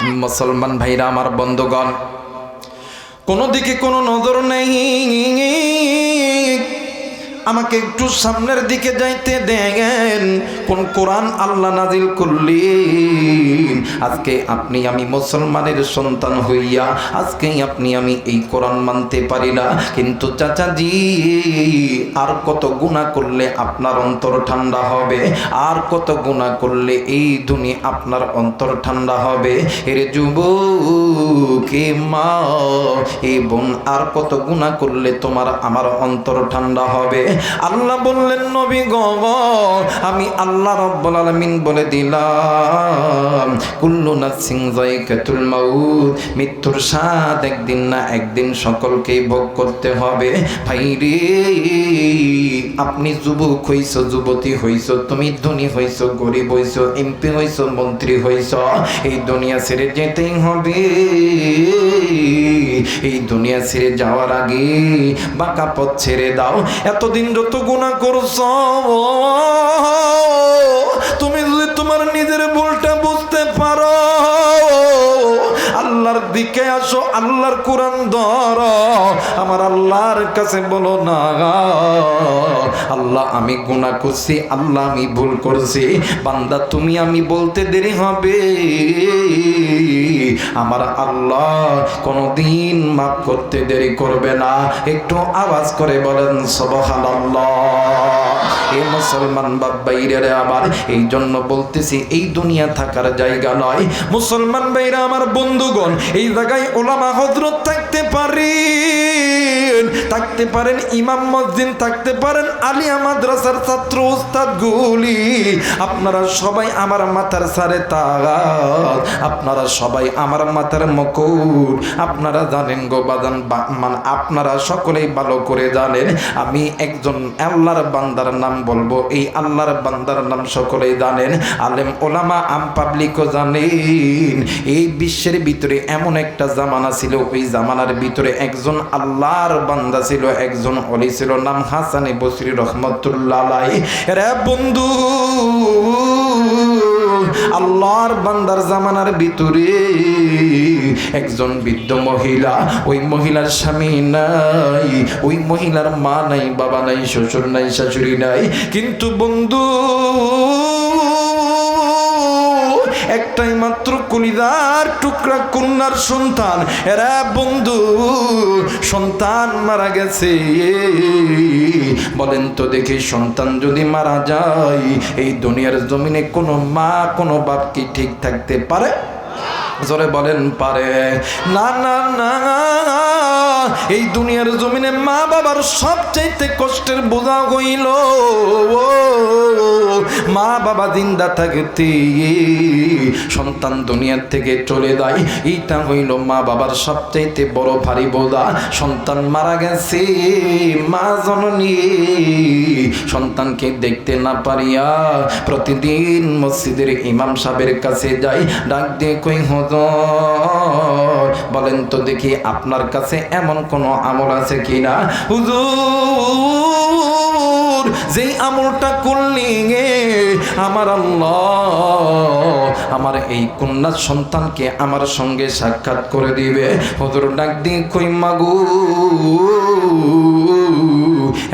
মুসলমান ভাইরা আমার বন্ধুগণ, কোনো দিকে কোনো নজর নেই, আমাকে একটু সামনের দিকে যাইতে দেন। কোন কোরআন আল্লাহ নাজিল করলেন? আজকে আপনি আমি মুসলমানের সন্তান হইয়া আজকে আপনি আমি এই কোরআন মানতে পারি না। কিন্তু চাচাজি, আর কত গুনাহ করলে আপনার অন্তর ঠান্ডা হবে? আর কত গুনাহ করলে এই দুনিয়া আপনার অন্তর ঠান্ডা হবে? এর যুবক, এ মা, এ বোন, আর কত গুনাহ করলে তোমার আমার অন্তর ঠান্ডা হবে? আল্লাহ বললেন, নবী গো, আমি আল্লাহ রাব্বুল আলামিন বলে দিলাম, কুল্লু নাফসিন যায়কাতুল মাউত, মৃত্যুর স্বাদ একদিন না একদিন সকলকেই ভোগ করতে হবে। ভাইরে, আপনি যুবক হইছো, যুবতী হইছো, তুমি ধনী হইছো, গরিব হইছো, এমপি হইছো, মন্ত্রী হইছো, এই দুনিয়া ছেড়ে যেতেই হবে। এই দুনিয়া ছেড়ে যাওয়ার আগে বাঁকা পথ ছেড়ে দাও। এতদিন যত গুনাহ করছো, তুমি যদি তোমার নিজের ভুলটা বুঝতে পারো, আল্লাহর দিকে আসো, আল্লাহর কোরআন ধরো, আমার আল্লাহর কাছে বলো না, আল্লাহ আমি গুনাহ করছি, আল্লাহ আমি ভুল করছি। বান্দা তুমি আমি বলতে দেরি হবে, আমার আল্লাহ কোনদিন মাফ করতে দেরি করবে না। একটু আওয়াজ করে বলেন সুবহানাল্লাহ। এ মুসলমান ভাইরা আমার, এই জন্য বলতেছি এই দুনিয়া থাকার জায়গা নয়। মুসলমান ভাইরা আমার বন্ধুগণ, এই জায়গায় ওলামা হযরত থাকতে পারেন, ইমাম মসজিদ থাকতে পারেন, আলিয়া মাদ্রাসার ছাত্র উস্তাদ গুলি, আপনারা সবাই আমার মাথার সারে তাজ, আপনারা সবাই আমার মাথার মুকুট। আপনারা জানেন গো বাজান, আপনারা সকলেই ভালো করে জানেন আমি একজন আল্লাহর বান্দার নাম বলবো, এই আল্লাহর বান্দার নাম সকলেই জানেন, আলেম ওলামা আম পাবলিকও জানেন। এই বিশ্বের ভিতরে এমন একটা জামানা ছিল, ওই জামানার ভিতরে একজন আল্লাহর বান্দা ছিল, একজন ওলি ছিল, নাম হাসান বসরি রহমতুল্লাহ আলাইহি। রে বন্ধু, আল্লাহর বান্দার জামানার ভিতরে একজন বৃদ্ধ মহিলা, ওই মহিলার স্বামী নাই, ওই মহিলার মা নাই, বাবা নাই, শ্বশুর নাই, শাশুড়ি নাই, কিন্তু বন্ধু একটাই মাত্র কলিজার টুকরা কন্যার সন্তান। এরা বন্ধু, সন্তান মারা গেছে। বলেন তো দেখি, সন্তান যদি মারা যায়, এই দুনিয়ার জমিনে কোনো মা কোনো বাপ কি ঠিক থাকতে পারে? জোরে বলেন পারে? না না না, এই দুনিয়ার জমিনে মা বাবার সবচাইতে কষ্টের বোঝা হইল মা বাবা জিন্দা থাকতে সন্তান দুনিয়ার থেকে চলে যায়, এইটা হইল মা বাবার সবচাইতে বড় ভারী বোঝা। সন্তান মারা গেছে, মা জননী সন্তানকে দেখতে না পারিয়া প্রতিদিন মসজিদের ইমাম সাহেবের কাছে যাই, ডাক দিয়ে কই, বলেন তো দেখি আপনার কাছে এমন কোন আমল আছে কিনা? হুজুর, যেই আমলটা করলি আমার আল্লাহ আমার এই কন্যা সন্তানকে আমার সঙ্গে সাক্ষাৎ করে দিবে। হুজুর ডাক দিয়ে কই, মাগো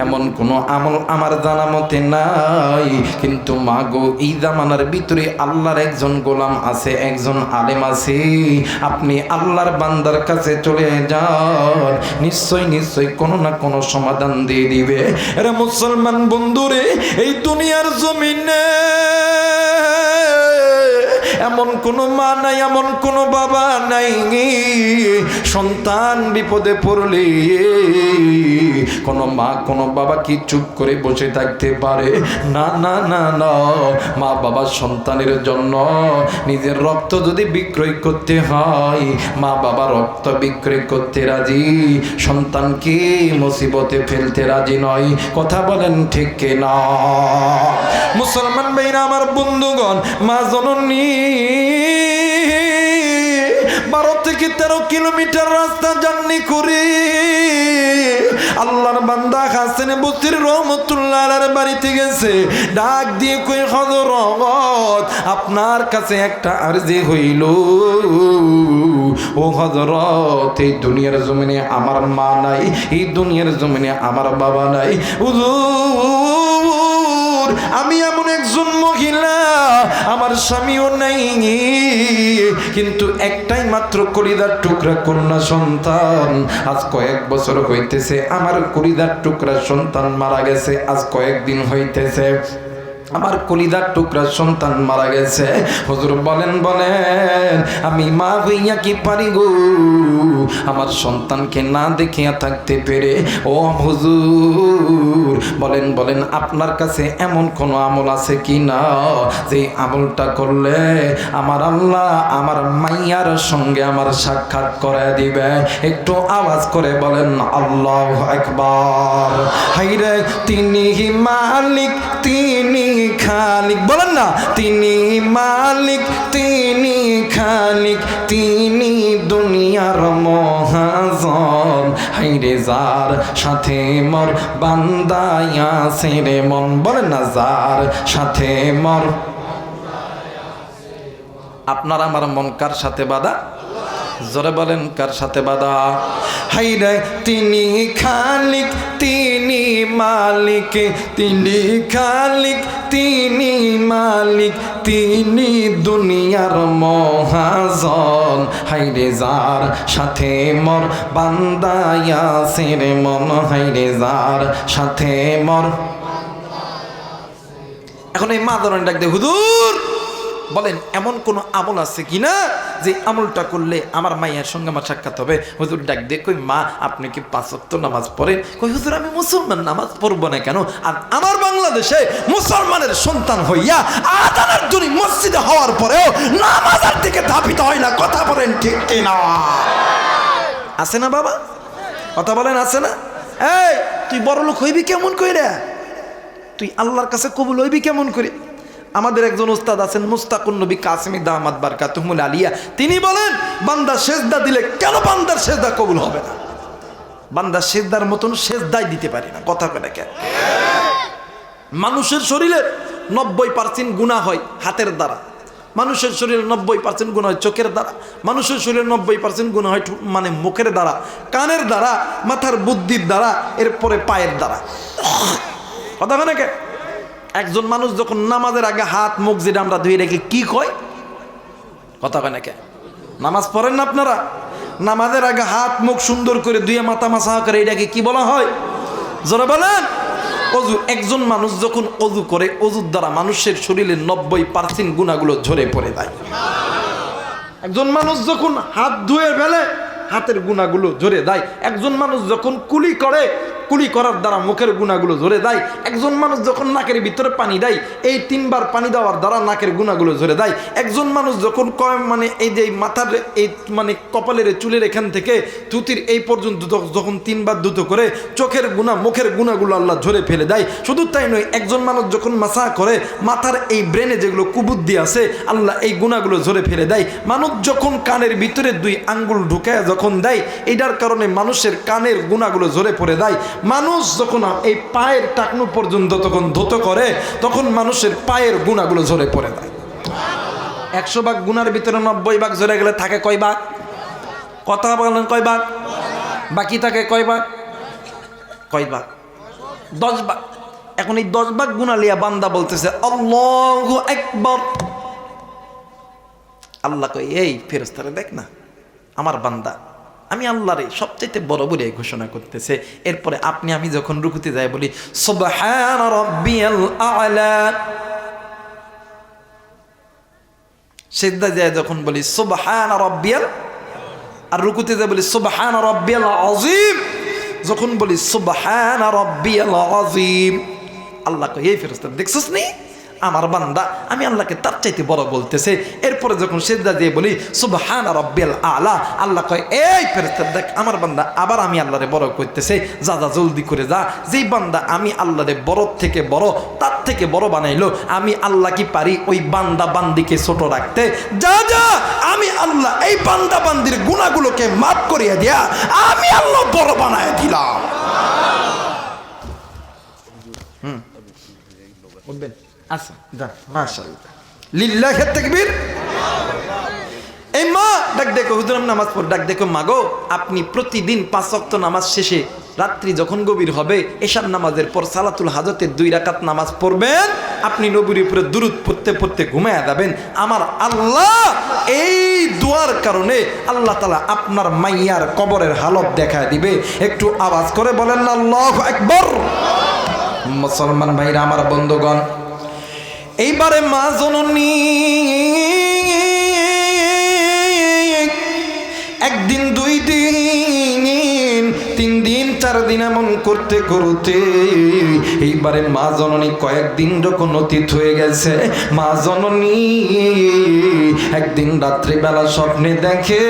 এমন কোনো আমল আমার জানা মতে নাই, কিন্তু মাগো এই জামানার ভিতরে আল্লাহর একজন গোলাম আছে, একজন আলেম আছে, আপনি আল্লাহর বান্দার কাছে চলে যান, নিশ্চয় নিশ্চয় কোনো না কোনো সমাধান দিয়ে দিবে। এরা মুসলমান বন্ধুরে, এই দুনিয়ার জমিনে এমন কোনো মা নাই, এমন কোনো বাবা নাই, সন্তান বিপদে পড়লে কোনো মা কোনো বাবা কি চুপ করে বসে থাকতে পারে? না না না না, মা বাবা সন্তানের জন্য নিজের রক্ত যদি বিক্রয় করতে হয়, মা বাবা রক্ত বিক্রয় করতে রাজি, সন্তানকে মুসিবতে ফেলতে রাজি নয়। কথা বলেন ঠিক কিনা? মুসলমান ভাইরা আমার বন্ধুগণ, মা জননী 12 থেকে থেকে 13 কিলোমিটার রাস্তা জার্নি করে আল্লাহর বান্দা হাসান বসরি রহমাতুল্লাহ আলাইহির বাড়িতে গেছে। ডাক দিয়ে কই হযরত আপনার কাছে একটা আরজি হইল। ও হযরত এই দুনিয়ার জমিনে আমার মা নাই, এই দুনিয়ার জমিনে আমার বাবা নাই। হুজুর আমি এমন একজন মহিলা, আমার স্বামীও নাই, কিন্তু একটাই মাত্র কলিজার টুকরা কন্যা সন্তান। আজ কয়েক বছর হইতেছে আমার কলিজার টুকরা সন্তান মারা গেছে। আজ কয়েকদিন হইতেছে আমার কলিজার টুকরা সন্তান মারা গেছে। হুজুর বলেন আমি মা হইয়া কি পারি গো আমার সন্তানকে না দেখিয়া থাকতে পেরে? ও হুজুর বলেন আপনার কাছে এমন কোনো আমল আছে কি না যে আমলটা করলে আমার আল্লাহ আমার মাইয়ার সঙ্গে আমার সাক্ষাৎ করে দিবে? একটু আওয়াজ করে বলেন আল্লাহু আকবার। হাইরে তিনি মালিক, তিনি খালিক, বলেন না তিনি মালিক, তিনি খালিক, তিনি দুনিয়ার মহাজন। হাইরে যার সাথে মোর বান্দায় আছে রে মন, বলেন না যার সাথে মোর। আপনার আমার মন কার সাথে বাঁধা? জোরে বলেন কার সাথে বাঁধা? হাইরে তিনি খালিক, তিনি মালিক, তিনি খালিক, তিনি মালিক, তিনি দুনিয়ার মহাজন। হাইরে যার সাথে মোর বান্দায় আছে রে মন, হাইরে যার সাথে মোর। এখন এই মা ধরনের ডাক দে, হুজুর বলেন এমন কোন আমল আছে কিনা যে আমলটা করলে আমার মায়ের সঙ্গে আমার সাক্ষাৎ হবে? হুজুর ডাক দিয়ে কই মা আপনি কি 5 ওয়াক্ত নামাজ পড়েন? কই হুজুর আমি মুসলমান, নামাজ পড়বো না কেন? আর আমার বাংলাদেশে মুসলমানের সন্তান হইয়া আযানের ধ্বনি মসজিদে হওয়ার পরেও নামাজের দিকে ধাবিত হয় না। কথা বলেন ঠিক কিনা? আছে না বাবা? কথা বলেন আছে না? এই তুই বড় লোক হইবি কেমন কইরা? তুই আল্লাহর কাছে কবুল হইবি কেমন করে? আমাদের একজন উস্তাদ আছেন মুস্তাকুন নবী কাসেমি দামাত বারকাতুহুল আলিয়া, তিনি বলেন বান্দা সেজদা দিলে কেন বান্দার সেজদা কবুল হবে না? বান্দা সেজদার মতন সেজদাই দিতে পারি না। কথা কয় না কেন? মানুষের শরীরে 90% গুনাহ হয় হাতের দ্বারা, মানুষের শরীরে 90% গুনাহ হয় চোখের দ্বারা, মানুষের শরীরে 90% গুনাহ হয় মানে মুখের দ্বারা, কানের দ্বারা, মাথার বুদ্ধির দ্বারা, এরপরে পায়ের দ্বারা। কথা কয় না কেন? একজন মানুষ যখন নামাজের আগে হাত মুখ যেটা আমরা ধুয়ে রেখে কি কয়? কথা কয় না কে? নামাজ পড়েন না আপনারা? নামাজের আগে হাত মুখ সুন্দর করে ধুয়ে মাথা মাসা করে এটাকে কি বলা হয়? জোরে বলেন। অজু। একজন মানুষ যখন অজু করে অজুর দ্বারা মানুষের শরীরের 90% গুনাহগুলো ঝরে পড়ে যায়। একজন মানুষ যখন হাত ধুয়ে ফেলে হাতের গুনাহগুলো ঝরে দেয়। একজন মানুষ যখন কুলি করে কুলি করার দ্বারা মুখের গুনাহগুলো ঝরে দেয়। একজন মানুষ যখন নাকের ভিতরে পানি দেয় এই 3 বার পানি দেওয়ার দ্বারা নাকের গুনাহগুলো ঝরে দেয়। একজন মানুষ যখন মানে এই যে মাথার এই মানে কপালের চুলের এখান থেকে থুতির এই পর্যন্ত যখন 3 বার ধুত করে চোখের গুনাহ মুখের গুনাহগুলো আল্লাহ ঝরে ফেলে দেয়। শুধু তাই নয়, একজন মানুষ যখন মাসা করে মাথার এই ব্রেনে যেগুলো কুবুদ্ধি আছে আল্লাহ এই গুনাহগুলো ঝরে ফেলে দেয়। মানুষ যখন কানের ভিতরে 2 আঙ্গুল ঢুকায় যখন দেয় এটার কারণে মানুষের কানের গুনাহগুলো ঝরে পড়ে দেয়। মানুষ যখন এই পায়ের টাকনু পর্যন্ত তখন ধুত করে তখন মানুষের পায়ের গুনাহগুলো ঝরে পড়ে দেয়। 100 ভাগ গুনার ভিতরে 90 ভাগ ঝরে গেলে থাকে কয় ভাগ? কথা বলেন কয় ভাগ? বাকি থাকে কয় ভাগ? কয় ভাগ? 10 ভাগ। এখন এই 10 ভাগ গুনাহ লিয়া বান্দা বলতেছে আল্লাহু আকবার। আল্লাহ কয় এই ফেরেশতারা দেখ না আমার বান্দা আমি আল্লাহরে সবচাইতে বড় বলে ঘোষণা করতেছে। এরপরে আপনি আমি যখন রুকুতে যাই বলি সুবহান রাব্বিয়াল আ'লা, সিজদা যায় যখন বলি সুবহান রাব্বিয়াল, আর রুকুতে যায় বলি সুবহান রাব্বিয়াল আযীম, যখন বলি সুবহান রাব্বিয়াল আযীম। আল্লাহ কয় এই ফেরেশতা দেখছস নি আমার বান্দা আমি আল্লাহকে তার চাইতে বড় বলতেছে। এরপরে যখন সিজদা দিয়ে বলি সুবহান রাব্বিয়াল আলা, আল্লাহ কয় এই ফেরেশতা দেখ আমার বান্দা আবার আমি আল্লাহরে বড় করতেছে, যা যা জলদি করে যা। যেই বান্দা আমি আল্লাহরে বড় থেকে বড়, তার থেকে বড় বানাইলো, আমি আল্লাহ কি পারি ওই বান্দা বান্দিকে ছোট রাখতে? যা যা, আমি আল্লাহ এই বান্দা বান্দির গুনাহগুলোকে মাফ করিয়ে দিয়া আমি আল্লাহ বড় বানায় দিলাম। বলবেন আচ্ছা যা, মাশাআল্লাহ, লিল্লাহি তাকবীর। এই মা ডাক দেখো, হুজুর আমি নামাজ পড়, ডাক দেখো মাগো আপনি প্রতিদিন 5 ওয়াক্ত নামাজ শেষে রাত্রি যখন গভীর হবে এশার নামাজের পর সালাতুল হাজতের 2 রাকাত নামাজ পড়বেন, আপনি নবীর উপরে দুরূদ পড়তে পড়তে ঘুমায়া যাবেন। আমার আল্লাহ এই দোয়ার কারণে আল্লাহ তাআলা আপনার মাইয়ার কবরের হালত দেখায় দিবে। একটু আওয়াজ করে বলেন না আল্লাহু আকবার। মুসলমান ভাইরা আমার বন্ধুগণ, এইবারে মা জননী একদিন 2 দিন 3 দিন 4 দিন এমন করতে করতে এইবারে মা জননী কয়েকদিন যখন অতীত হয়ে গেছে, মা জননী একদিন রাত্রিবেলা স্বপ্নে দেখে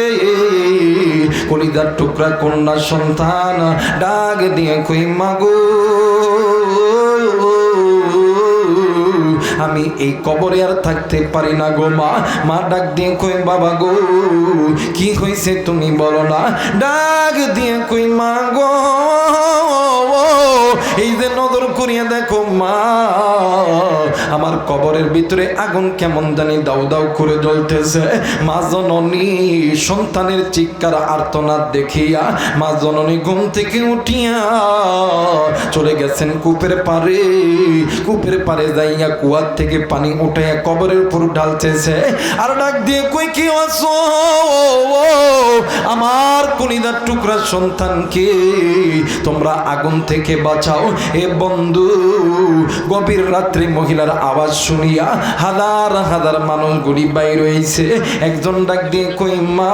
কলিজার টুকরা কন্যা সন্তান ডাক দিয়ে কই মাগো আমি এই কবরে আর থাকতে পারি না গো মা। মা ডাক দিয়ে কই বাবা গো কি হয়েছে তুমি বলো না। ডাক দিয়ে কই মা গো এই যে নজর করিয়া দেখো মা আমার কবরের ভিতরে আগুন কেমন জানি দাউ দাউ করে জ্বলতেছে। মা জননী সন্তানের চিৎকার আর্তনাদ দেখিয়া মা জননী ঘুম থেকে উঠিয়া চলে গেছেন কূপের পারে। কূপের পারে যাইয়া কুয়ার থেকে পানি উঠাইয়া কবরের উপর ঢালতেছে আর ডাক দিয়ে কই কি আছো আমার কলিজার টুকরা সন্তানকে তোমরা আগুন থেকে বাঁচাও। এ বন্ধু গভীর রাত্রি মহিলার আওয়াজ শুনিয়া হাজার হাজার মানুষগুলি বাইর হইছে। একজন ডাক দিয়ে কই মা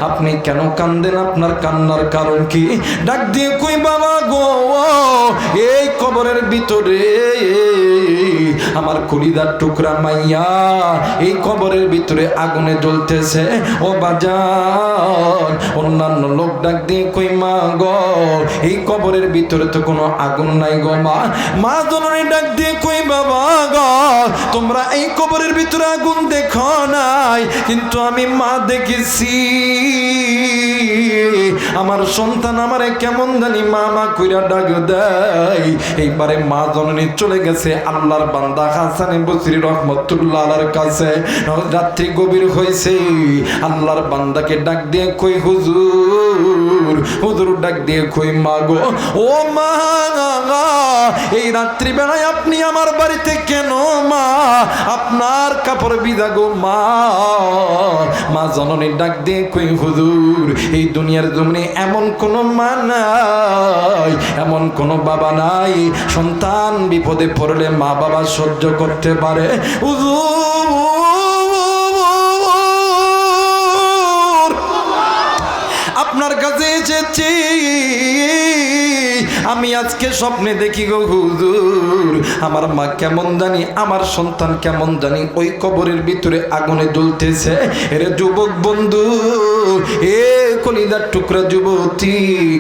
আপনি কেন কান্দেন, আপনার কান্নার কারণ কি? ডাক দিয়ে কই বাবা গো এই কবরের ভিতরে আমার কলিজার টুকরা মাইয়া এই কবরের ভিতরে আগুনে জ্বলতেছে। ও বাজান অন্যান্য লোক ডাক দিয়ে কই মা গো এই কবরের ভিতরে তো কোনো আগুন নাই গো মা। মা জননী ডাক দিয়ে কই বাবা গো তোমরা এই কবরের ভিতরে আগুন দেখো নাই, কিন্তু আমি মা দেখেছি আমার সন্তান আমারে কেমন জানি মা মা কইরা ডাক দেয়। এইবারে মা জননী চলে গেছে আল্লাহর বান্দা হাসান বসরি রহমাতুল্লাহ আলাইহির কাছে। রাত্রি গভীর হয়েছে, আল্লাহর বান্দাকে ডাক দিয়ে কই হুজুর হুজুর ডাক দিয়ে কই মা গো ও মা এই রাত্রি বেলায় আপনি আমার বাড়িতে কেন মা? আপনার কাপড় বিদা গো মা। মা জননী ডাক দিয়ে কই হুজুর এই দুনিয়ার জমিনে এমন কোন মা নাই, এমন কোন বাবা নাই সন্তান বিপদে পড়লে মা বাবা সহ্য করতে পারে। হুজুর আপনার কাছে এসেছি আমি আজকে স্বপ্নে দেখি গো হুজুর আমার মা কেমন জানি আমার সন্তান কেমন জানি ওই কবরের ভিতরে আগুনে জ্বলতেছে। এরে যুবক বন্ধু এ কলিজার টুকরা যুবতী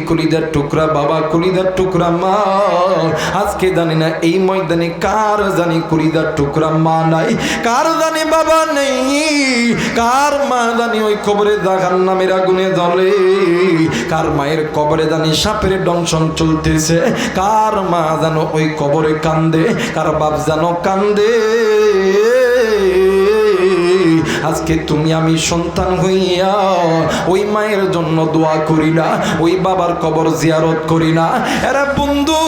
কলিজার টুকরা বাবা কলিজার টুকরা মা আজকে জানি না এই ময়দানে কার জানি কলিজার টুকরা মা নাই, কার জানি বাবা নেই, কার মা জানি ওই কবরে জাহান্নামের আগুনে জ্বলে, কার মায়ের কবরে জানি সাপের দংশন চলতেছে, কার মা যেন ওই কবরে কান্দে, কার বাপ যেন কান্দে। আজকে তুমি আমি সন্তান হইয়া ওই মায়ের জন্য দোয়া করি না, ওই বাবার কবর জিয়ারত করি না। এরা বন্ধু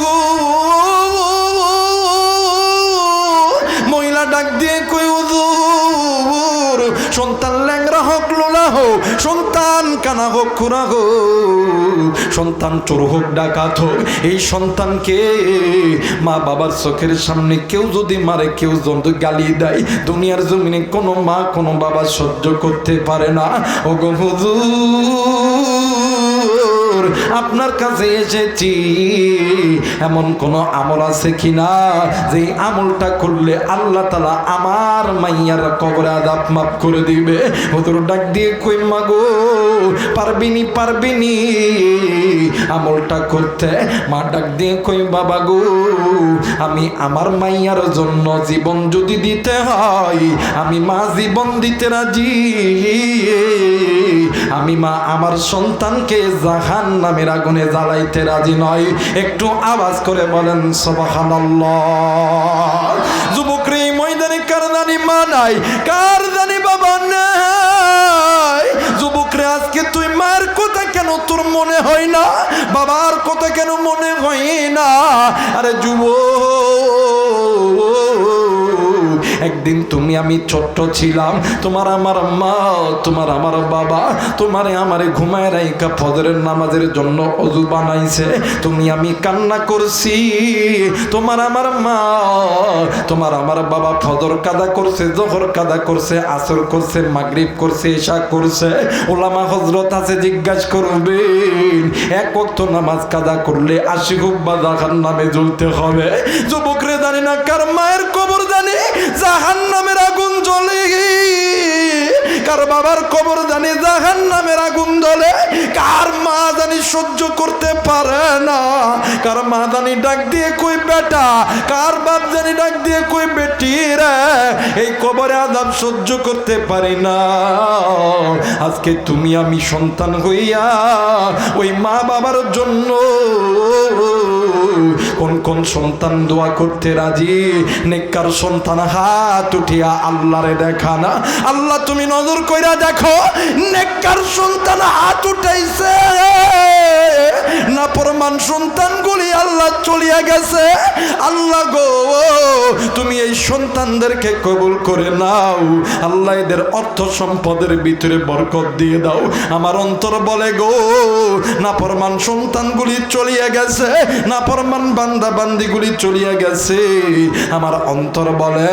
মহিলা ডাক দিয়ে কই হুজুর সন্তান ল্যাংরা হোক লোলা হোক, সন্তান কানা হোক খুরা হোক, সন্তান চোর হোক ডাকাত হোক, এই সন্তানকে মা বাবার চোখের সামনে কেউ যদি মারে কেউ যদি গালি দেয় দুনিয়ার জমিনে কোনো মা কোনো বাবা সহ্য করতে পারে না। ও গো হুজুর হুজুর আপনার কাছে এসেছি, এমন কোন আমল আছে কিনা যে আমলটা করলে আল্লাহ তাআলা আমার মাইয়ার কবরে আযাব মাফ করে দিবে? হুজুর ডাক দিয়ে কই মাগো পারবিনি আমলটা করতে? মা ডাক দিয়ে কই বাবা গো আমি আমার মাইয়ার জন্য জীবন যদি দিতে হয় আমি মা জীবন দিতে রাজি, আমি মা আমার সন্তানকে জাহান্নামের আগুনে জ্বালাইতে রাজি নয়। একটু আওয়াজ করে বলেন সুবহানাল্লাহ। যুবকরে ময়দানে কার জানি মা নাই, কার জানি বাবা নাই? যুবকরে আজকে তুই মার কথা কেন তোর মনে হয় না, বাবার কথা কেন মনে হয় না? আরে যুবক একদিন তুমি আমি ছোট্ট ছিলাম, তোমার আমার মা তোমার আমার বাবা তোমারে আমারে ঘুমায় রাইকা ফজরের নামাজের জন্য ওযু বানাইছে, তুমি আমি কান্না করছি। তোমার আমার মা তোমার আমার বাবা ফজর কাদা করছে, জোহর কাদা করছে, আসর করছে, মাগরিব করছে, ইশা করছে। ওলামা হযরত আছে জিজ্ঞাসা করবেন এক ওয়াক্ত নামাজ কাদা করলে 80 হুব্বা জাহান্নামে জ্বলতে হবে। যুবকরে জানি না কার মায়ের কবর জানে জাহান্নামের আগুন জ্বলে, কার বাবার কবর জানি জাহান্নামের আগুন জ্বলে, কার মা জানি সহ্য করতে পারে না, কার মা জানি ডাক দিয়ে কই বেটা, কার বাপ জানি ডাক দিয়ে কই বেটি রে, এই কবরে আযাব সহ্য করতে পারি না। আজকে তুমি আমি সন্তান হইয়া ওই মা বাবার জন্য কোন কোন সন্তান দোয়া করতে রাজি? নেককার সন্তান হাত উঠিয়া আল্লাহরে দেখানা। আল্লাহ তুমি নজর কইরা দেখো, নেককার সন্তান হাত উঠাইছে, নাফরমান সন্তানগুলি আল্লাহ চলিয়া গেছে। আল্লাহ গো তুমি এই সন্তানদেরকে কবুল করে নাও, আল্লাহ এদের অর্থ সম্পদের ভিতরে বরকত দিয়ে দাও। আমার অন্তর বলে গো নাফরমান সন্তানগুলি চলিয়া গেছে, নাফরমান বান্দা বান্দিগুলি চলিয়া গেছে, আমার অন্তর বলে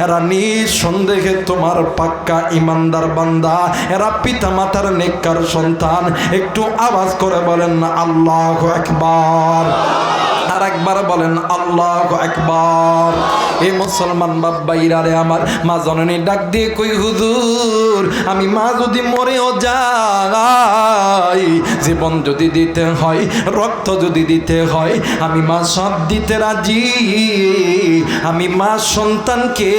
এরা নিঃসন্দেহে তোমার পাক্কা ইমানদার বান্দা, এরা পিতা মাতার নেককার সন্তান। একটু আওয়াজ করে বলেন না আল্লাহু আকবার। আর একবার বলেন আল্লাহু আকবার। এই মুসলমান বাবাইরা রে আমার, মা জননী ডাক দিয়ে কই হুজুর আমি মা যদি মরেও যাই, জীবন যদি দিতে হয়, রক্ত যদি দিতে হয়, আমি মা সব দিতে রাজি, আমি মা সন্তানকে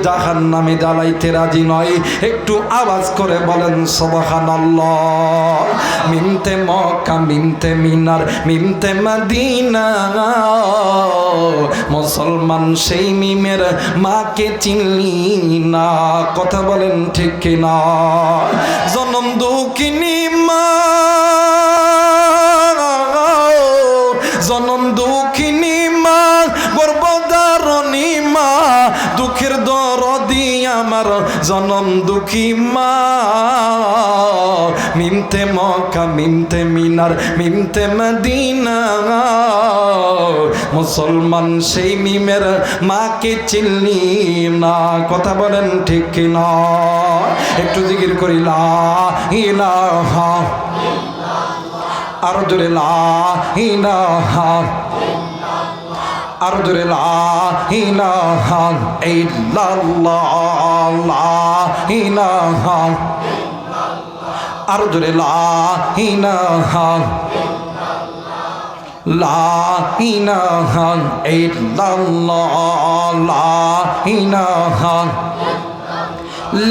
জাহান্নামে জ্বালাইতে রাজি নয়। একটু আওয়াজ করে বলেন সুবহানাল্লাহ। মিমতে মক্কা মিমতে মিনার মিমতে মদিনা, মুসলমান সেই মিমের মাকে চিনলি না, কথা বলেন ঠিক কিনা? জনম দুঃখিনী মা, জনম দুঃখিনী মা, গর্ভধারণী মা, দুঃখের দরদি আমার জনম দুঃখী মা। মিমতে মক্কা মিমতে মিনার মিমতে মদিনা, মুসলমান সেই মিমের মাকে চিনলি না, কথা বলেন ঠিক কিনা? একটু জিকির করি লা ইলাহা, আর জোরে লা ইলাহা, আর জোরে লা ইলাহা ইল্লাল্লাহ, লা ইলাহা, আর জোরে লা ইলাহা, লা ইলাহা ইল্লাল্লাহ, লা ইলাহা,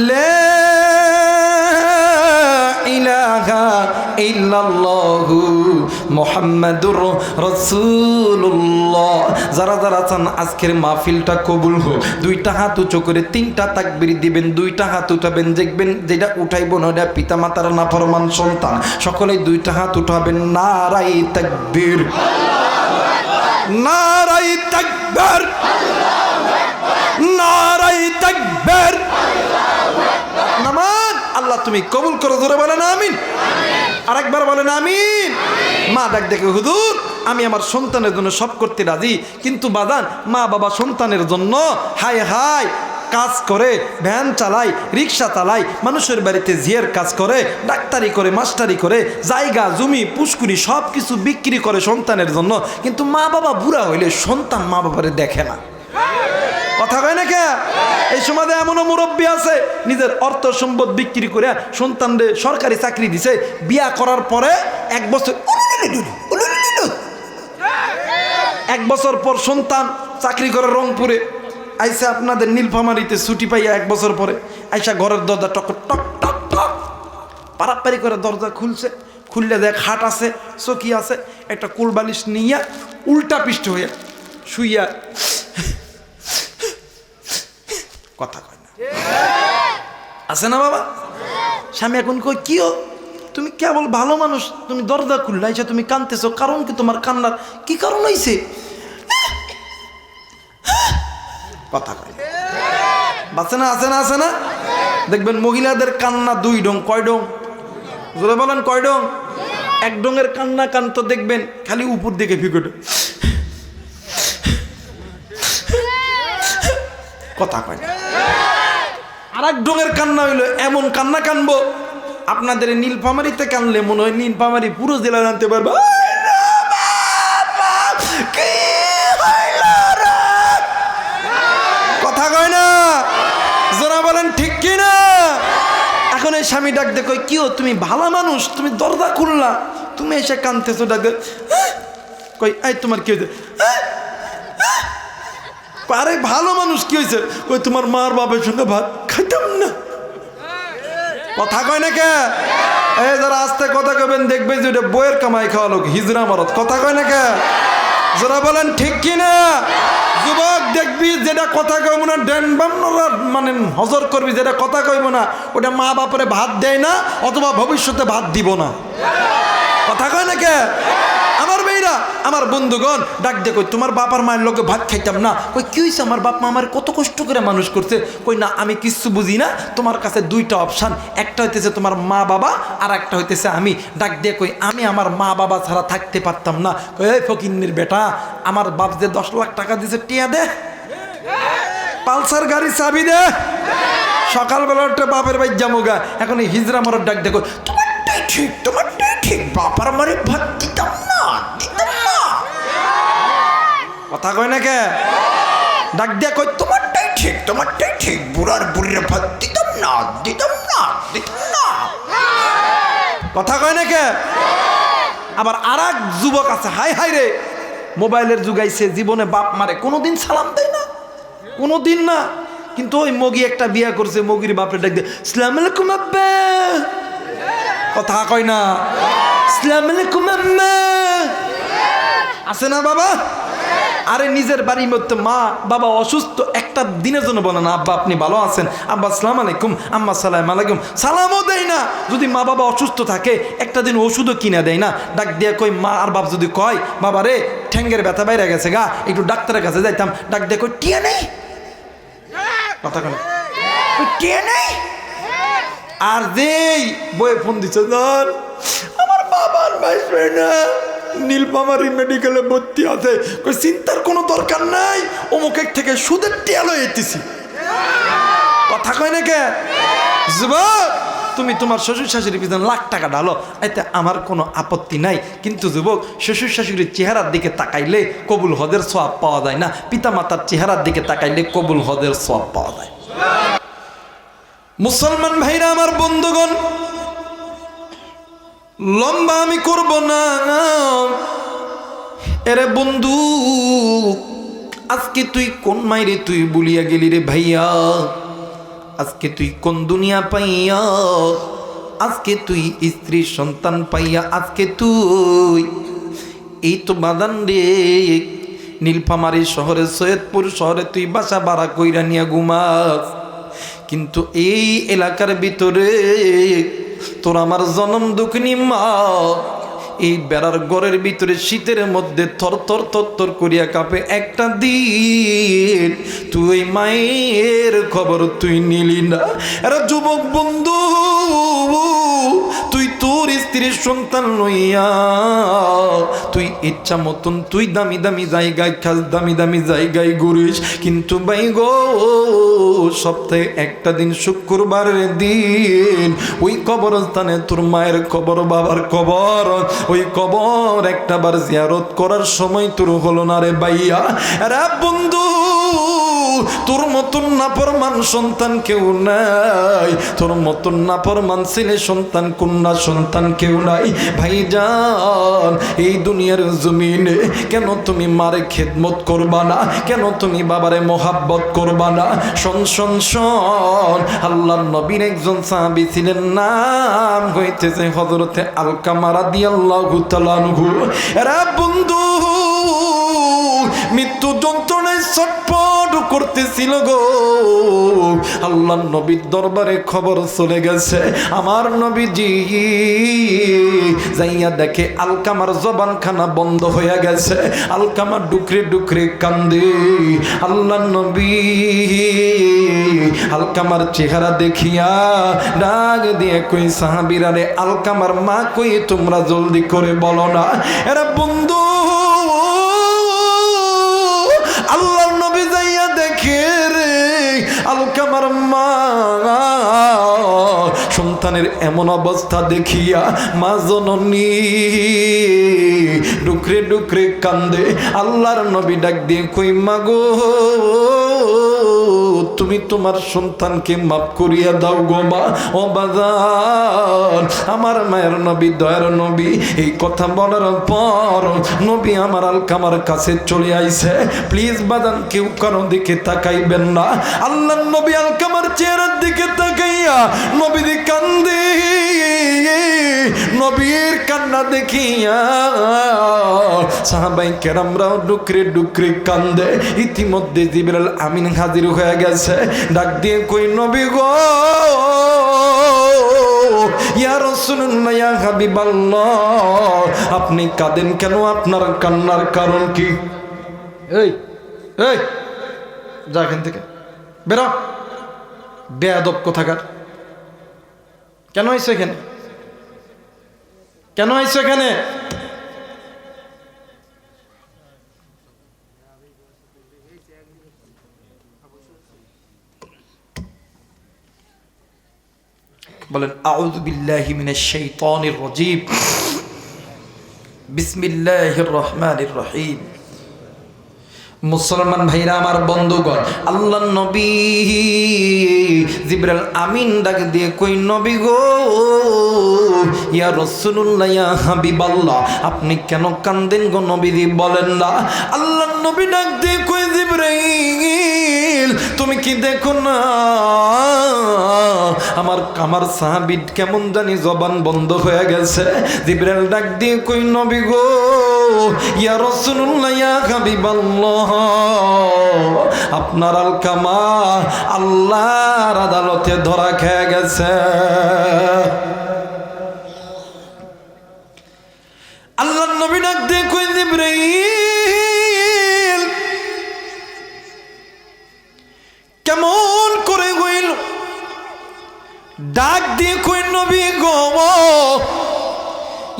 লা ইলাহা ইল্লাল্লাহু মুহাম্মাদুর রাসূলুল্লাহ। যারা যারা চান আজকের মাহফিলটা কবুল হোক, দুইটা হাত উঁচু করে তিনটা তাকবীর দিবেন, দুইটা হাত উঠাবেন, দেখবেন যেটা উঠাইবো না ওটা পিতা মাতার নাফরমান সন্তান। সকলেই দুইটা হাত উঠাবেন, নারায়ে তাকবীর, নারায়ে তাকবীর, নারায়ে তাকবীর। নামাজ আল্লাহ তুমি কবুল করো, জোরে বলেন আমিন। আরেকবার বলেন আমিন। মা ডাক দেখে হুজুর আমি আমার সন্তানের জন্য সব করতে রাজি, কিন্তু বাজান মা বাবা সন্তানের জন্য হায় হায় কাজ করে, ভ্যান চালায়, রিক্সা চালায়, মানুষের বাড়িতে জিয়ের কাজ করে, ডাক্তারি করে, মাস্টারি করে, জায়গা জমি পুষ্কুনি সব কিছু বিক্রি করে সন্তানের জন্য, কিন্তু মা বাবা বুড়া হইলে সন্তান মা বাবারে দেখে না। কথা কয় না কে? এই সমাজে এমনও মুরব্বী আছে নিজের অর্থ সম্পদ বিক্রি করে সন্তানদের সরকারি চাকরি দিছে, বিয়া করার পরে 1 বছর 1 বছর পর সন্তান চাকরি করে রংপুরে আইসা আপনাদের নীলফামারীতে ছুটি পাইয়া 1 বছর পরে আইসা ঘরের দরজা টক টক টক টক পারাপারি করে দরজা খুলছে, খুললে দেখ খাট আছে, চকি আছে, একটা কোল বালিশ নিয়া উল্টা পৃষ্ঠ হইয়া শুইয়া কথা কয় না, আছে না বাবা? স্বামী এখন কই কি তুমি কেবল ভালো মানুষ, তুমি দরজা খুললে আইসা তুমি কাঁদতেছো, কারণ কি তোমার কান্নার কি কারণ হইছে? কথা কয় বাচ্চা না, আছে না, আছে না? দেখবেন মহিলাদের কান্না 2 ডং, কয় ডং? জোরে বলেন কয় ডং? 1 ডঙের কান্না কান্ত দেখবেন খালি উপর দিকে ফিকট, কথা কয় না। আর 1 ডঙের কান্না হইলো এমন কান্না কানবো আপনাদের নীলফামারীতে কানলে মনে হয় নীলফামারী পুরো জেলা জানতে পারবে। কথা কয় না, জোরা বলেন ঠিক কি না? এখন এই স্বামী ডাক দে কই কি তুমি ভালো মানুষ, তুমি দরজা খুললা, তুমি এসে কানতেছো, ডাক দে কই এই তোমার কি হয়েছে? আরে ভালো মানুষ কি হয়েছে? কই তোমার মার বাপের সঙ্গে ভাত খাইতাম না। কথা কয় না কে? এই যারা আস্তে কথা কবেন দেখবে যে ওটা বইয়ের কামাই খাওয়া লোক, হিজরা মারত। কথা কয় না কে? যারা বলেন ঠিক কিনা? যুবক দেখবি যেটা কথা কইব না ড্যান বান্নরা মানে হজর করবি, যেটা কথা কইব না ওটা মা বাপরে ভাত দেয় না, অথবা ভবিষ্যতে ভাত দিব না। কথা কয় না কে? আমার মেয়েরা, আমার বন্ধুগণ ডাক দে কই তোমার বাপ আর মায়ের লোকে ভাত খাইতাম না। কই কি হয়েছে? আমার বাপ মা আমার কত কষ্ট করে মানুষ করছে। কই না আমি কিচ্ছু বুঝি না, তোমার কাছে 2টা অপশান, একটা হইতেছে তোমার মা বাবা আর একটা হইতেছে আমি। ডাক দিয়ে কই আমি আমার মা বাবা ছাড়া থাকতে পারতাম না। কই এই ফকিন্নির বেটা, আমার বাপ যে 10 লাখ টাকা দিছে টিয়া দে, পালসার গাড়ি চাবি দে, সকালবেলা একটা বাপের বাড়ি যামোগা। এখন এই হিজরা মারার ডাক দেখো তোমারটাই ঠিক, তোমারটাই ঠিক, বাপার মারে ভাত দিতাম না, দিতাম না। কথা কয় না কে? ডাক দিয়া কই তোমারটাই ঠিক, তোমারটাই ঠিক, বুড়ার বুড়ির ভাত দিতাম না, দিতাম না, দিতাম না। কথা কয় না কে? আবার আর এক যুবক আছে, হাই হাই রে, মোবাইলের যুগাইছে, জীবনে বাপ মারে কোনোদিন সালাম দেয় না, কোনোদিন না। কিন্তু ওই মগি একটা বিয়া করছে, মগির বাপের ডাক দিয়ে আসসালামু আলাইকুম আব্বা। কথা কয় না, আসসালামু আলাইকুম আম্মা। আছে না বাবা? আরে নিজের বাড়ির মধ্যে মা বাবা অসুস্থ, একটা দিনের জন্য বলে না আব্বা আপনি ভালো আছেন, আব্বা আসসালামু আলাইকুম, আম্মা সালাম আলাইকুম, সালামও দেয় না। যদি মা বাবা অসুস্থ থাকে একটা দিন ওষুধও কিনে দেয় না। ডাক দিয়ে কই মা আর বাপ যদি কয় বাবা রে ঠ্যাঙ্গের ব্যথা বাইরে গেছে গা, একটু ডাক্তারের কাছে যাইতাম, ডাক দিয়ে কই টিয়া নেই। কথা কেন টিয়া নেই? আর যেই বয়ে ফোন দিচ্ছে ধর আমার বাবার ভাই না নীলফামারী মেডিকেলে ভর্তি আছে, কই চিন্তার কোনো দরকার নাই, অমুকের থেকে সুদের টিয়া লয়ে এসেছি। কথা কয় না কে? যুবক তুমি তোমার শ্বশুর শাশুড়ির পিছনে লাখ টাকা ঢালো, এতে আমার কোনো আপত্তি নাই, কিন্তু যুবক শ্বশুর শাশুড়ির চেহারার দিকে তাকাইলে কবুল হজের সওয়াব পাওয়া যায় না, পিতা মাতার চেহারার দিকে তাকাইলে কবুল হজের সওয়াব পাওয়া যায়। মুসলমান ভাইরা আমার বন্ধুগণ, লম্বা আমি করব না। এরে বন্ধু আজকে তুই কোন মাইরে তুই বলিয়া গেলি রে ভাইয়া, আজকে তুই কোন দুনিয়া পাইয়া, আজকে তুই স্ত্রী সন্তান পাইয়া, আজকে তুই এই তো বাদান রে নীলফামারী শহরে সৈয়দপুর শহরে তুই বাসা ভাড়া কইরা নিয়া ঘুমাস, কিন্তু এই এলাকার ভিতরে তোর আমার জনম দুঃখিনী মা এই বেড়ার ঘরের ভিতরে শীতের মধ্যে থর থর থর থর করিয়া কাঁপে। একটা দিন তুই মায়ের খবর তুই নিলি না। এরা যুবক বন্ধু তুই তোর স্ত্রীর সন্তান লইয়া তুই ইচ্ছা মতন তুই দামি দামি জায়গায় খাস, দামি দামি জায়গায় ঘুরিস, কিন্তু ভাই গো সপ্তাহে একটা দিন শুক্রবারের দিন ওই কবরস্থানে তোর মায়ের কবর, বাবার কবর, ওই কবর একটা বার জিয়ারত করার সময় তোর হলো না রে ভাইয়া। রে বন্ধু, তোর মতন নাফরমান সন্তান কেউ নাই, তোর মতন নাফরমান ছেলে সন্তান, কন্যা সন্তান কেউ নাই। ভাইজান, এই দুনিয়ার জমিনে কেন তুমি মারে খেদমত করবা না? কেন তুমি বাবারে মোহাব্বত করবা না? শোন শোন শোন, আল্লাহর নবীর একজন সাহাবী ছিলেন, নাম হইতেছে হযরতে আলকামা রাদিয়াল্লাহু তাআলা আনহু। এরা বন্ধু মৃত্যু যন্ত্রণায় ছটফট করতেছিল গো। আল্লাহর নবীর দরবারে খবর চলে গেছে, আমার নবীজি যাইয়া দেখে আলকামার জবানখানা বন্ধ হয়ে গেছে, আলকামা ডুকরে ডুকরে কান্দে। আল্লাহর নবী আলকামার চেহারা দেখিয়া ডাক দিয়ে কই, সাহাবীরা রে, আলকামার মা কই, তোমরা জলদি করে বলো না। এরা বন্ধু আল্লাহর নবী যাইয়া দেখে রে, আলকামার মা সন্তানের এমন অবস্থা দেখিয়া মা জননী ডুকরে ডুকরে কান্দে। আল্লাহর নবী ডাক দিয়ে কই, মা গো তুমি তোমার সন্তানকে মাফ করিয়া দাও গো মা। ও বাজান, আমার মায়ের নবী, দয়ার নবী এই কথা বলার পর নবী আমার আলকামার কাছে চলে আইছে। প্লিজ বাজান, কেউ কারো দিকে তাকাইবেন না। আল্লাহর নবী আলকামার চেহারার দিকে তাকাইয়া নবী কান্দে। নবীর কান্না দেখিয়া সাহাবায়ে কেরামরাও ডুকরে ডুকরে কান্দে। ইতিমধ্যে জিবরাইল আমিন হাজির হয়ে গেছে, ডাক দিয়ে কই, নবী গো, ইয়া রাসূলুল্লাহ, ইয়া হাবিবাল্লাহ, আপনি কাঁদেন কেন? আপনার কান্নার কারণ কি? এই এই যা এখান থেকে, বেরো, বেয়াদব কোথাকার। কেন আইছো এখানে? কেন আইছো এখানে? বলেন আউযু বিল্লাহি মিনাশ শাইতানির রাজীম, বিসমিল্লাহির রহমানির রহিম। মুসলমান ভাইরা আমার, বন্ধুগণ, আল্লাহর নবী জিবরাইল আমিন ডাক দিয়ে কই, নবী গো, ইয়া রাসূলুল্লাহ, ইয়া হাবিবাল্লাহ, আপনি কেন কান্দেন গো নবীজি, বলেন না। আল্লাহর নবী ডাক দিয়ে কই, জিবরাইল তুমি কি দেখো না আমার সাহাবী কেমন জানি জবান বন্ধ হয়ে গেছে। জিবরাইল ডাক দিয়ে কই, নবী গো, ইয়া রাসূলুল্লাহ, ইয়া হাবিবাল্লাহ, আপনার আলকামা আল্লাহর আদালতে ধরা খেয়ে গেছে। আল্লাহর নবী ডাক দিয়ে কই, জিবরাইল কেমন করে হইল? ডাক দিয়ে কই, নবী গো,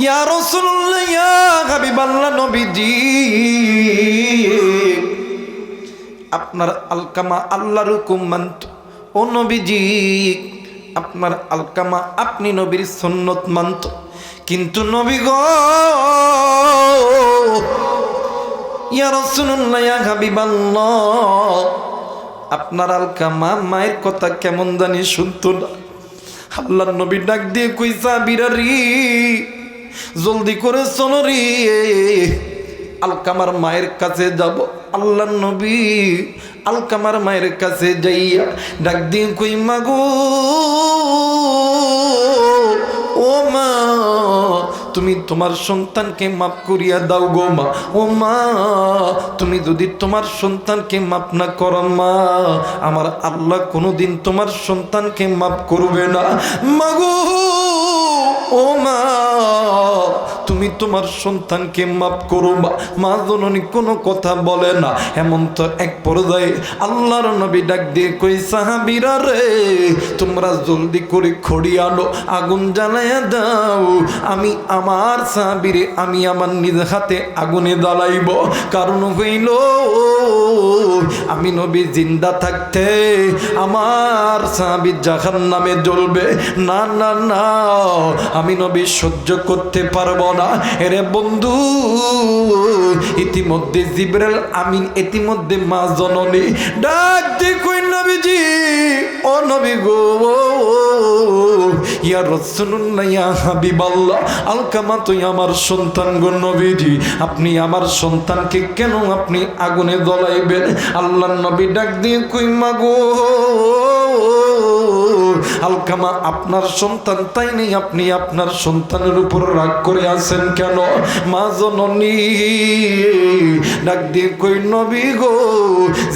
ইয়া রাসূলুল্লাহ, ইয়া হাবিবাল্লাহ, নবীজি আপনার আলকামা আল্লাহর হুকুম মানত। ও নবীজি, আপনার আলকামা আপনি নবীর সুন্নত মানত, কিন্তু নবী গো, ইয়া রাসূলুল্লাহ, ইয়া হাবিবাল্লাহ, আপনার আলকামা মায়ের কথা কেমন জানি শুনতো না। আল্লাহর নবী ডাক দিয়ে কই, সাহাবীরা রে, জলদি করে চলো রে, আলকামার মায়ের কাছে যাব। আল্লাহর নবী আলকামার মায়ের কাছে যাইয়া ডাক দিয়ে কই, মা গো, ও মা, তুমি তোমার সন্তানকে মাফ করিয়া দাও গো মা। ও মা, তুমি যদি তোমার সন্তানকে মাফ না করো মা, আমার আল্লাহ কোনোদিন তোমার সন্তানকে মাফ করবে না। মা গো, ও মা, তুমি তুমি তোমার সন্তানকে মাফ করো। মা জননী কোনো কথা বলে না। এমন তো এক পর্যায়ে আল্লাহর নবী ডাক দিয়ে কই, সাহাবীরা রে, তোমরা জলদি করে খড়ি আনো, আগুন জ্বালাইয়া দাও। আমি আমার সাহাবীরে আমি আমার নিজ হাতে আগুনে জ্বালাইব। কারণ হইল আমি নবী জিন্দা থাকতে আমার সাহাবী জাহান্নামে জ্বলবে। না না না, আমি নবী সহ্য করতে পারবো না। এরে বন্ধু, ইতিমধ্যে জিবরাইল আমিন, ইতিমধ্যে মা জননী ডাক দিয়ে কই, নবীজি, ও নবী গো, ইয়া রাসূলুল্লাহ, ইয়া হাবিবাল্লাহ, আলকামা তুই আমার সন্তান গো নবীজি, আপনি আমার সন্তানকে কেন আপনি আগুনে জ্বলাইবেন? আল্লাহর নবী ডাক দিয়ে কই, মা গো আলকামা, আপনার সন্তান তাই নেই, আপনি আপনার সন্তানের উপর রাগ করে আছেন কেন? মা জননী ডাক দিয়ে কই, নবী গো,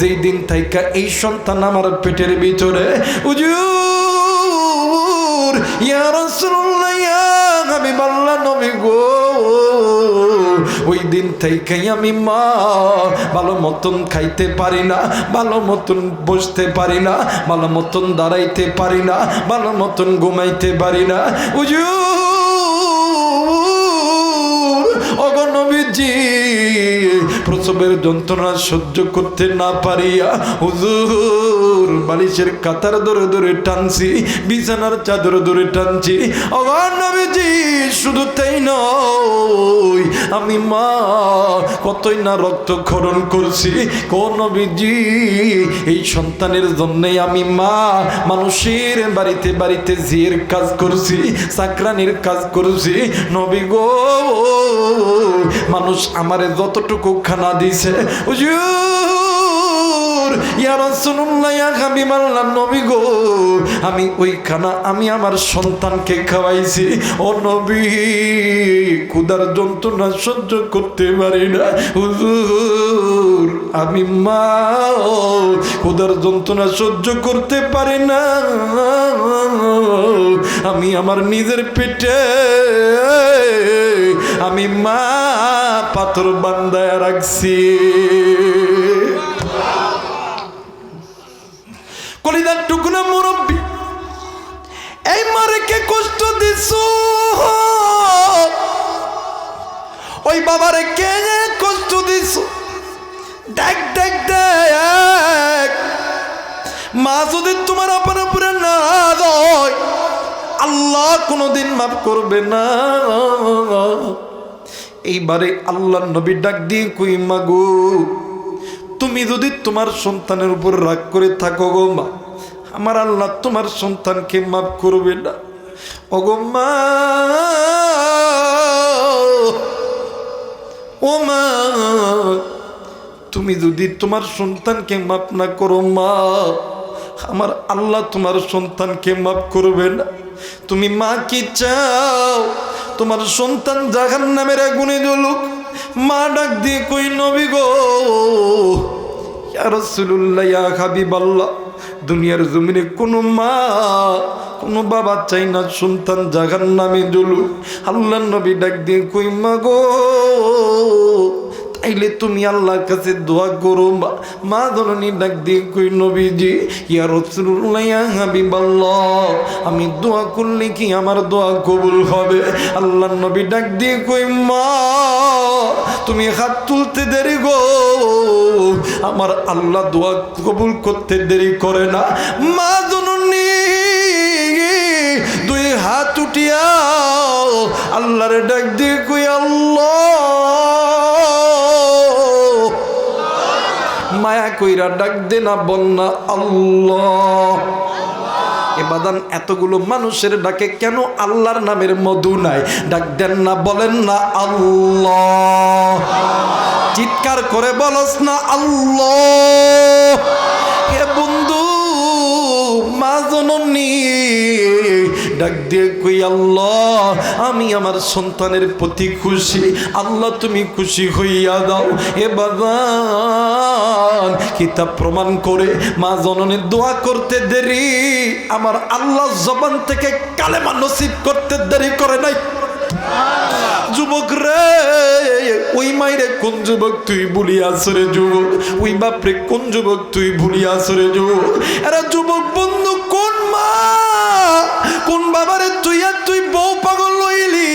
যেই দিন থাইকা এই সন্তান আমার পেটের ভিতরে, হুজুর, ইয়া রাসূলুল্লাহ, ইয়া হাবিবাল্লাহ, নবী গো, ওই দিন থেকেই আমি মা ভালো মতন খাইতে পারি না, ভালো মতন বসতে পারি না, ভালো মতন দাঁড়াইতে পারি না, ভালো মতন ঘুমাইতে পারি না। ওগো নবীজি, প্রসবের যন্ত্রণা সহ্য করতে না পারিয়া হুজুর বালিশের কাতার ধরে ধরে টানছি, বিছানার চাদর ধরে টানছি। ওগো নবীজি, শুধু তাই নয়, আমি মা কতই না রক্তক্ষরণ করছি। কোন নবীজি, এই সন্তানের জন্যই আমি মা মানুষের বাড়িতে বাড়িতে জিয়ের কাজ করছি, চাকরানির কাজ করছি। নবী গো, মানুষ আমারে যতটুকু খানা দিছে, হুজুর, ইয়া রাসূলুল্লাহ, ইয়া হাবিবাল্লাহ, নবী গো, আমি ওই খানা আমি আমার সন্তানকে খাওয়াইছি। ও নবী, ক্ষুধার যন্ত্রণা সহ্য করতে পারি না হুজুর, আমি মা ক্ষুধার যন্ত্রণা সহ্য করতে পারি না। আমি আমার নিজের পেটে আমি মা পাথর বান্ধায় রাখছি। কলিদার টুকরা মুরব্বী, এই মারে কে কষ্ট দিছ, ওই বাবারে কে কষ্ট দিছ, দেখ দেখ দেখ, মা যদি তোমার আপনার উপরে না হয়, আল্লাহ কোনোদিন মাফ করবে না। এইবারে আল্লাহ নবী ডাক দিয়ে কই, মা গো, তুমি যদি তোমার সন্তানের উপর রাগ করে থাকো গো মা, আমার আল্লাহ তোমার সন্তানকে মাফ করবে না। ওগো মা, ও মা, তুমি যদি তোমার সন্তানকে মাফ না করো মা, আমার আল্লাহ তোমার সন্তানকে মাফ করবে না। তুমি মা কি চাও? তোমার সন্তান জাহান্নামের আগুনে জ্বলুক? মা ডাক দিয়ে কই, নবী গো, ইয়া রাসূলুল্লাহ, ইয়া হাবিবাল্লাহ, দুনিয়ার জমিনে কোনো মা কোনো বাবা চাই না সন্তান জাহান্নামে জ্বলুক। আল্লাহর নবী ডাক দিয়ে কই, মা গো, তাইলে তুমি আল্লাহর কাছে দোয়া করো। মা ধরনী ডাক দিয়ে কই, নবীজি, ইয়া রাসূলুল্লাহ, ইয়া হাবিবাল্লাহ, আমি দোয়া করলে কি আমার দোয়া কবুল হবে? আল্লাহর নবী ডাক দিয়ে কই, মা তুমি হাত তুলতে দেরি গো, আমার আল্লাহ দোয়া কবুল করতে দেরি করে না। মা জননী দুই হাত উঠিয়া আল্লাহরে ডাক দিয়ে কই, আল্লাহ, মায়া কইরা ডাক দে না, বল না আল্লাহ। এবাদান এতগুলো মানুষের ডাকে কেন আল্লাহর নামের মধু নাই? ডাক দেন না, বলেন না আল্লাহ, চিৎকার করে বলস না আল্লাহ। হে বন্ধু, মা জননী ডাক দিয়ে কই, আল্লাহ, আমি আমার সন্তানের প্রতি খুশি, আল্লাহ তুমি খুশি হইয়া দাও। এ বাবান, কিতাব প্রমাণ করে মা জননীর দোয়া করতে দেরি আমার আল্লাহ জবান থেকে কালেমা নসিব করতে দেরি করে নাই। যুবক রে, ওই মাইরে কোন যুবক তুই ভুলিয়াছ রে যুবক, ওই বাপরে কোন যুবক তুই ভুলিয়াছ রে যুবক। এরা যুবক বন্ধু কোন মা কোন বাবারে তুই আর তুই বউ পাগল লইলি,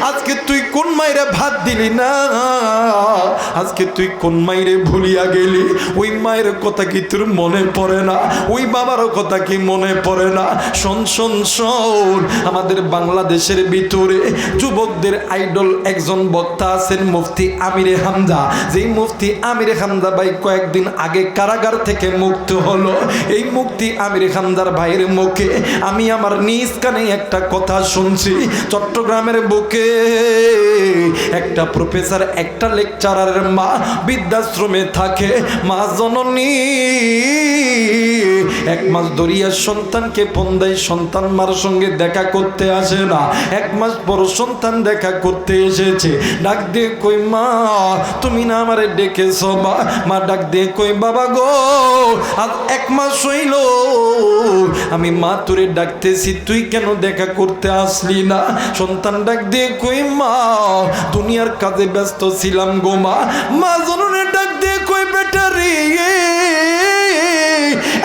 আজকে তুই কোন মাইরে ভাত দিলি না, আজকে তুই কোন মাইরে ভুলিয়া গেলি। ওই মায়ের কথা কি তোর মনে পড়ে না, ওই বাবারও কথা কি মনে পড়ে না। শোন শোন শোন, আমাদের বাংলাদেশের ভিতরে যুবকদের আইডল একজন বক্তা আছেন মুফতি আমিরে হামজা। যেই মুফতি আমিরে হামজা ভাই কয়েকদিন আগে কারাগার থেকে মুক্ত হলো। এই মুফতি আমিরে হামজার ভাইয়ের মুখে আমি আমার নিজ কানে একটা কথা শুনছি। চট্টগ্রামের বুকে একটা প্রফেসর একটা লেকচারারের মা বৃদ্ধাশ্রমে থাকে। মা জননী 1 মাস ধরিয়া সন্তানকে ফোন দেয়, সন্তান মার সঙ্গে দেখা করতে আসে না। 1 মাস পর সন্তান দেখা করতে এসেছে, ডাক দিয়ে কই মা তুমি না আমারে ডেকেছ? মা ডাক দিয়ে কই বাবা গো আজ 1 মাস হইল আমি মা তোরে ডাকতেছি, তুই কেন দেখা করতে আসলি না? সন্তান ডাক দিয়ে কই মা দুনিয়ার কাজে ব্যস্ত ছিলাম গো মা। মা জননী ডাক দিয়ে কই বেটা রে,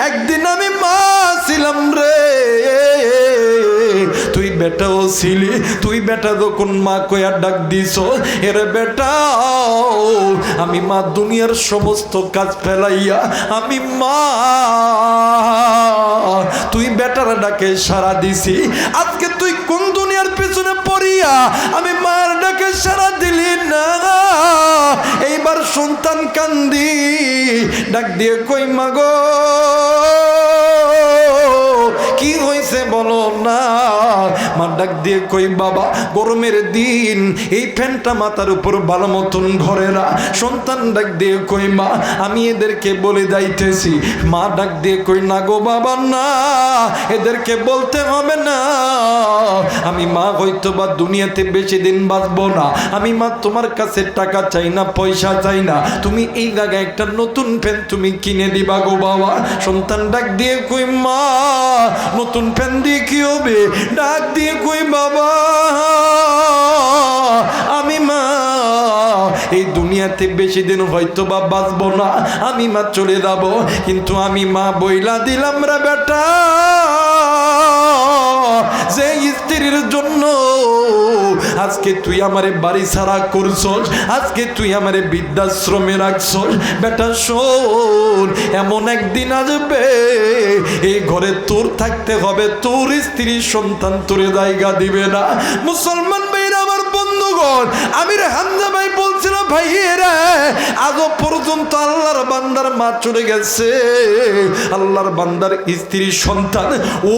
একদিন আমি মা ছিলাম রে, তুই বেটাও ছিলি, তুই বেটা যখন মা কয়া ডাক দিছ, এরে বেটা আমি মা দুনিয়ার সমস্ত কাজ ফেলাইয়া আমি মা তুই বেটার ডাকে সাড়া দিছি। আজকে তুই কোন দুনিয়ার পেছনে পড়িয়া আমি মার ডাকে সাড়া দিলি না? এইবার সন্তান কান্দি ডাক দিয়ে কই মা গো কি হয়েছে বলো না? মা ডাক দিয়ে কই বাবা গরমের দিন এই ফ্যানটা মাথার উপর ভালো মতন ঘরে না। সন্তান ডাক দিয়ে কই মা আমি এদেরকে বলে যাইতেছি। মা ডাক দিয়ে কই না গো বাবা না, এদেরকে বলতে হবে না, আমি মা হয়তো বা দুনিয়াতে বেশি দিন বাঁচবো না। আমি মা তোমার কাছে টাকা চাই না, পয়সা চাই না, তুমি এই জায়গায় একটা নতুন ফ্যান তুমি কিনে দিবা গো বাবা। সন্তান ডাক দিয়ে কই মা নতুন ফ্যান দিয়ে কি হবে? ডাক দিয়ে কই বাবা আমি মা এই দুনিয়াতে বেশি দিন হয়তো বা বাঁচবো না, আমি মা চলে যাব, কিন্তু আমি মা বইলা দিলাম রে বেটা যে স্ত্রীর জন্য আজকে তুই আমারে বাড়ি ছাড়া করছস, আজকে তুই আমারে বৃদ্ধাশ্রমে রাখছস, বেটা শোন এমন একদিন আসবে এই ঘরে তোর থাকতে হবে, তোর স্ত্রী সন্তান তোরে জায়গা দিবে না। মুসলমান ভাইরা আমার বন্ধুগণ, আমির হামজা ভাই বলছিল ভাইয়েরা আজও পর্যন্ত আল্লাহর বান্দার মা চলে গেছে, আল্লাহর বান্দার স্ত্রী সন্তান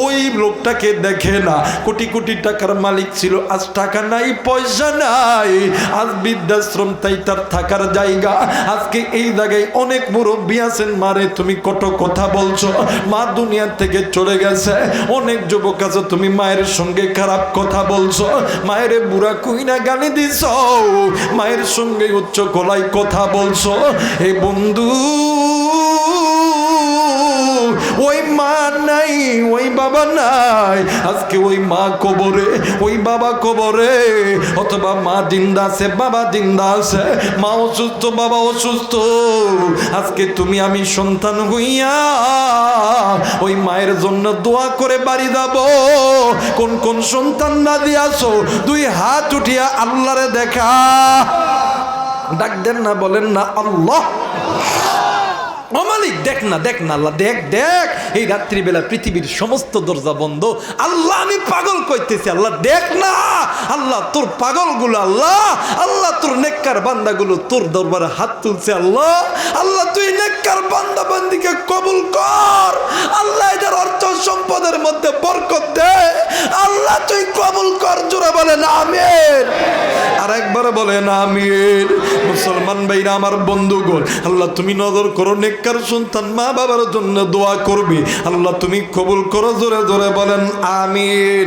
ওই লোকটাকে দেখে না। কোটি কোটি টাকার মালিক ছিল, আজ টাকা নাই পয়সা নাই, আজ বৃদ্ধাশ্রম তাই তার থাকার জায়গা। আজকে এই জায়গায় অনেক মুরব্বী আছেন, মারে তুমি কত কথা বলছো, মা দুনিয়া থেকে চলে গেছে। অনেক যুবক আছে তুমি মায়ের সঙ্গে খারাপ কথা বলছো, মায়ের বুড়া কুইনা গালি দিছ, মায়ের সঙ্গে উচ্চ গলায় কথা বলছো। এই বন্ধু ওই মা নাই, ওই বাবা নাই, আজকে ওই মা কবরে, ওই বাবা কবরে, অথবা মা জিন্দা আছে বাবা জিন্দা আছে, মা অসুস্থ বাবা অসুস্থ। আজকে তুমি আমি সন্তান হইয়া ওই মায়ের জন্য দোয়া করে বাড়ি যাব। কোন কোন সন্তান দাদি আছো 2 হাত উঠিয়া আল্লাহরে দেখা ডাক দেন না, বলেন না আল্লাহ ও মালিক দেখ না, দেখ না আল্লাহ, দেখ দেখ এই রাত্রিবেলা পৃথিবীর সমস্ত দরজা বন্ধ, আল্লাহ আমি পাগল কইতেছি, আল্লাহ দেখ না, আল্লাহ তোর পাগলগুলো, আল্লাহ আল্লাহ তোর নেককার বান্দাগুলো তোর দরবারে হাত তুলছে, আল্লাহ আল্লাহ তুই নেককার বান্দা বান্দিকে কবুল কর, আল্লাহ এদের অর্থ সম্পদের মধ্যে বরকত দে, আল্লাহ তুই কবুল কর। জোরে বলেন আমিন, আর একবার বলেন আমিন। মুসলমান ভাইরা আমার বন্ধুগণ, আল্লাহ তুমি নজর করো, নেককার সন্তান মা বাবার জন্য দোয়া করবি, আল্লাহ তুমি কবুল করো। জোরে জোরে বলেন আমিন।